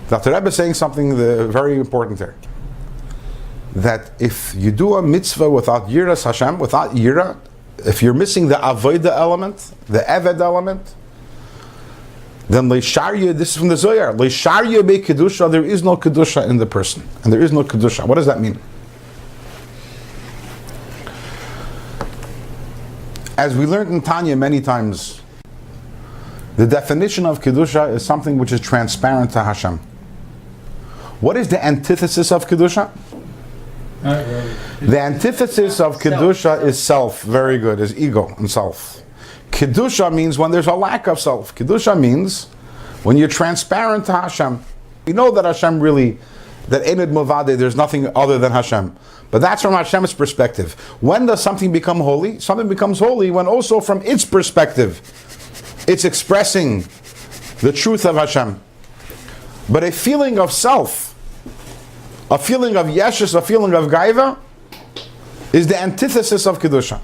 Dr. Rebbe is saying something very important here. That if you do a mitzvah without Yiras Hashem, without Yira, if you're missing the Avodah element, the Eved element, then Leisharya, this is from the Zohar, Leisharya be Kedusha, there is no Kedusha in the person. And there is no Kedusha. What does that mean? As we learned in Tanya many times, the definition of Kedusha is something which is transparent to Hashem. What is the antithesis of Kedusha? The antithesis of Kedusha is self. Very good. Is ego and self. Kedusha means when there's a lack of self. Kedusha means when you're transparent to Hashem. You know that Hashem really, that Enid Movade, there's nothing other than Hashem. But that's from Hashem's perspective. When does something become holy? Something becomes holy when also from its perspective, it's expressing the truth of Hashem. But a feeling of self, a feeling of yeshus, a feeling of gaiva, is the antithesis of Kedusha.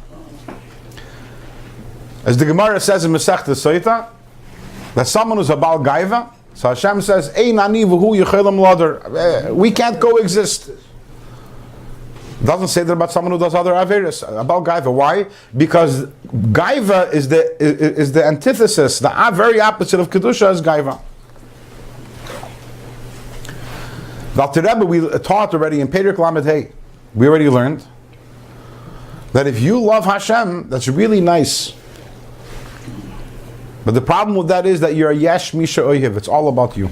As the Gemara says in Masechta Soita, that someone who's a Baal Gaiva, so Hashem says, Ein ani v'hu yechelam l'odar. We can't coexist. Doesn't say that about someone who does other averis, about Gaiva. Why? Because Gaiva is the antithesis, the very opposite of Kedusha is Gaiva. Dr. Rebbe, we taught already in Perek Lamed Hey, we already learned that if you love Hashem, that's really nice. But the problem with that is that you're a yesh misha oyev. It's all about you.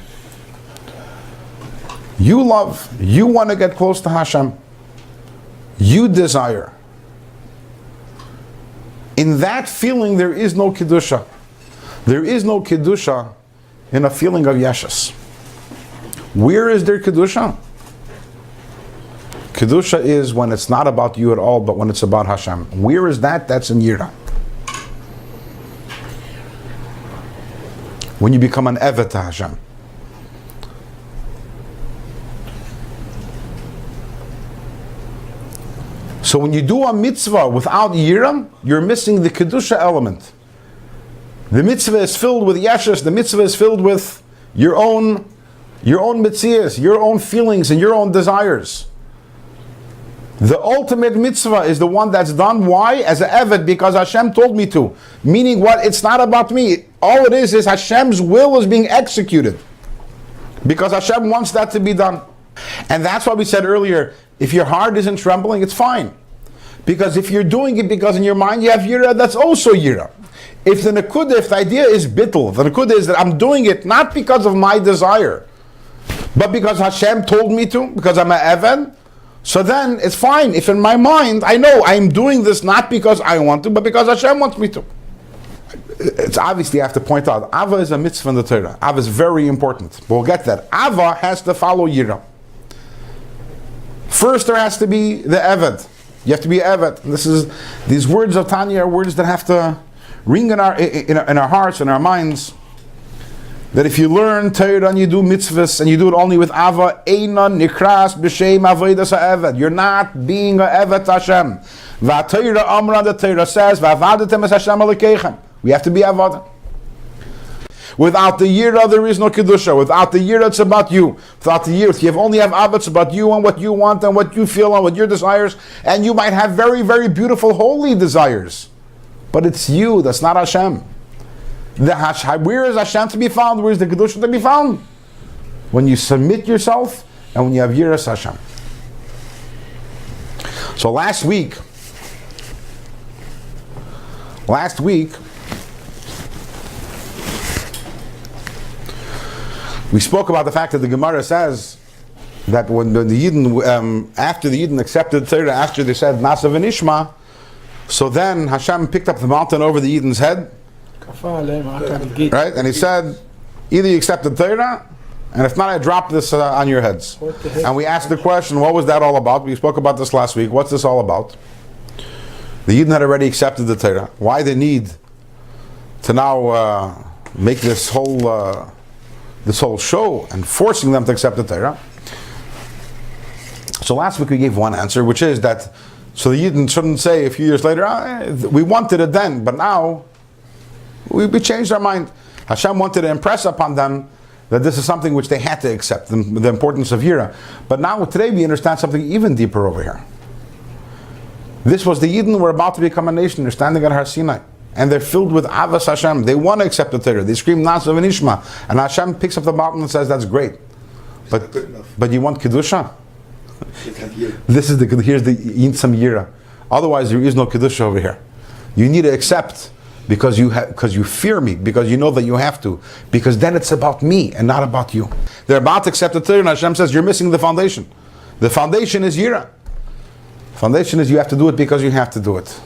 You love, you want to get close to Hashem. You desire. In that feeling, there is no Kedusha. There is no Kedusha in a feeling of yeshus. Where is there Kedusha? Kedusha is when it's not about you at all, but when it's about Hashem. Where is that? That's in Yira. When you become an Evet to Hashem. So when you do a mitzvah without Yira, you're missing the Kedusha element. The mitzvah is filled with yeshus, the mitzvah is filled with your own mitzias, your own feelings and your own desires. The ultimate mitzvah is the one that's done. Why? As an evet, because Hashem told me to. Meaning what? It's not about me. All it is Hashem's will is being executed. Because Hashem wants that to be done. And that's why we said earlier, if your heart isn't trembling, it's fine. Because if you're doing it because in your mind you have yira, that's also yira. If the nekudah, if the idea is bittul, the nekudah is that I'm doing it not because of my desire, but because Hashem told me to, because I'm an Evan, so then it's fine. If in my mind, I know I'm doing this not because I want to, but because Hashem wants me to. It's obviously, I have to point out, Ava is a mitzvah in the Torah. Ava is very important. We'll get that. Ava has to follow Yira. First there has to be the Eved. You have to be Eved. These words of Tanya are words that have to ring in our hearts and our minds. That if you learn Torah and you do mitzvahs and you do it only with Ava, Eina Nikras B'Shem Avodas HaEved. You're not being a Eved Hashem. V'Torah Amra, the Torah says, V'Avadetem es Hashem Elokeichem. We have to be Avad. Without the Yira, there is no Kedusha. Without the Yira, it's about you. Without the Yira, you only have Avad, it's about you and what you want and what you feel and what your desires. And you might have very, very beautiful, holy desires. But it's you, that's not Hashem. Where is Hashem to be found? Where is the Kedusha to be found? When you submit yourself and when you have Yiras Hashem. So last week, we spoke about the fact that the Gemara says that when the Yidden, after the Yidden accepted Torah, after they said Nasa v'Nishma, so then Hashem picked up the mountain over the Yidden's head, right? And he said, either you accept the Torah, and if not, I drop this on your heads. And we asked the question, what was that all about? We spoke about this last week. What's this all about? The Yidden had already accepted the Torah. Why the need to now make this whole show and forcing them to accept the Torah? So last week we gave one answer, which is that, so the Yidden shouldn't say a few years later, we wanted it then, but now we changed our mind. Hashem wanted to impress upon them that this is something which they had to accept, the importance of Yira. But now today we understand something even deeper over here. This was the Yidden who were about to become a nation. They're standing at Har Sinai, and they're filled with Avas Hashem. They want to accept the Torah. They scream Nasav and Ishma, and Hashem picks up the bottom and says, "That's great, but you want Kedusha? This is here's the Yinsam Yira. Otherwise, there is no Kedusha over here. You need to accept because you fear me, because you know that you have to, because then it's about me and not about you. They're about to accept the Torah, and Hashem says, "You're missing the foundation. The foundation is Yira. Foundation is you have to do it because you have to do it."